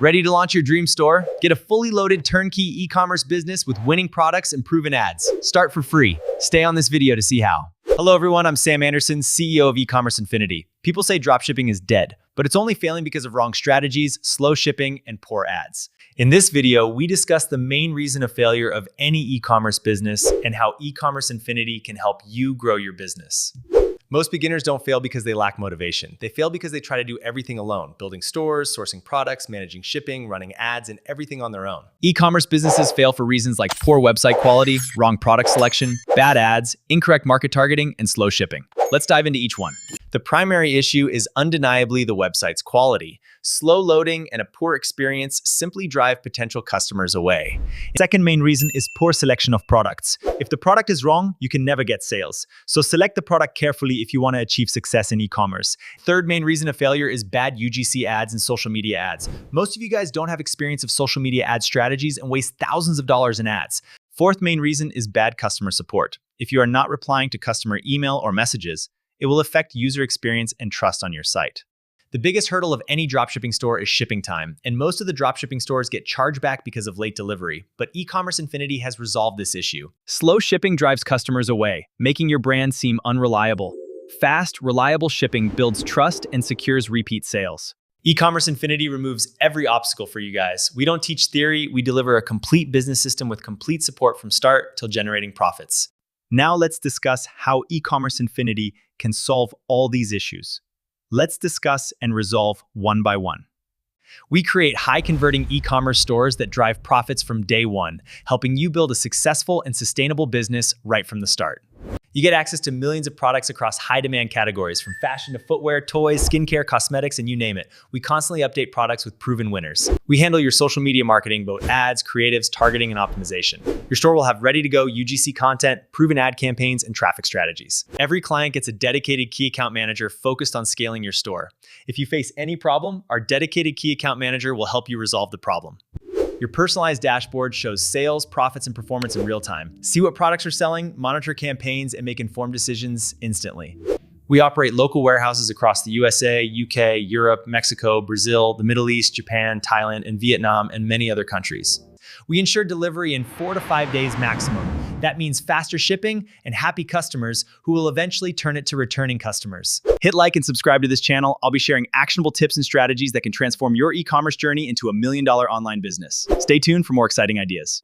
Ready to launch your dream store? Get a fully loaded turnkey e-commerce business with winning products and proven ads. Start for free. Stay on this video to see how. Hello everyone, I'm Sam Anderson, CEO of eCommerce Infinity. People say dropshipping is dead, but it's only failing because of wrong strategies, slow shipping, and poor ads. In this video, we discuss the main reason of failure of any e-commerce business and how eCommerce Infinity can help you grow your business. Most beginners don't fail because they lack motivation. They fail because they try to do everything alone, building stores, sourcing products, managing shipping, running ads, and everything on their own. E-commerce businesses fail for reasons like poor website quality, wrong product selection, bad ads, incorrect market targeting, and slow shipping. Let's dive into each one. The primary issue is undeniably the website's quality. Slow loading and a poor experience simply drive potential customers away. Second main reason is poor selection of products. If the product is wrong, you can never get sales. So select the product carefully if you want to achieve success in e-commerce. Third main reason of failure is bad UGC ads and social media ads. Most of you guys don't have experience of social media ad strategies and waste thousands of dollars in ads. Fourth main reason is bad customer support. If you are not replying to customer email or messages, it will affect user experience and trust on your site. The biggest hurdle of any dropshipping store is shipping time, and most of the dropshipping stores get charged back because of late delivery, but eCommerce Infinity has resolved this issue. Slow shipping drives customers away, making your brand seem unreliable. Fast, reliable shipping builds trust and secures repeat sales. eCommerce Infinity removes every obstacle for you guys. We don't teach theory, we deliver a complete business system with complete support from start till generating profits. Now let's discuss how eCommerce Infinity can solve all these issues. Let's discuss and resolve one by one. We create high-converting e-commerce stores that drive profits from day one, helping you build a successful and sustainable business right from the start. You get access to millions of products across high-demand categories, from fashion to footwear, toys, skincare, cosmetics, and you name it. We constantly update products with proven winners. We handle your social media marketing, both ads, creatives, targeting, and optimization. Your store will have ready-to-go UGC content, proven ad campaigns, and traffic strategies. Every client gets a dedicated key account manager focused on scaling your store. If you face any problem, our dedicated key account manager will help you resolve the problem. Your personalized dashboard shows sales, profits, and performance in real time. See what products are selling, monitor campaigns, and make informed decisions instantly. We operate local warehouses across the USA, UK, Europe, Mexico, Brazil, the Middle East, Japan, Thailand, and Vietnam, and many other countries. We ensure delivery in 4 to 5 days maximum. That means faster shipping and happy customers who will eventually turn it to returning customers. Hit like and subscribe to this channel. I'll be sharing actionable tips and strategies that can transform your e-commerce journey into $1 million online business. Stay tuned for more exciting ideas.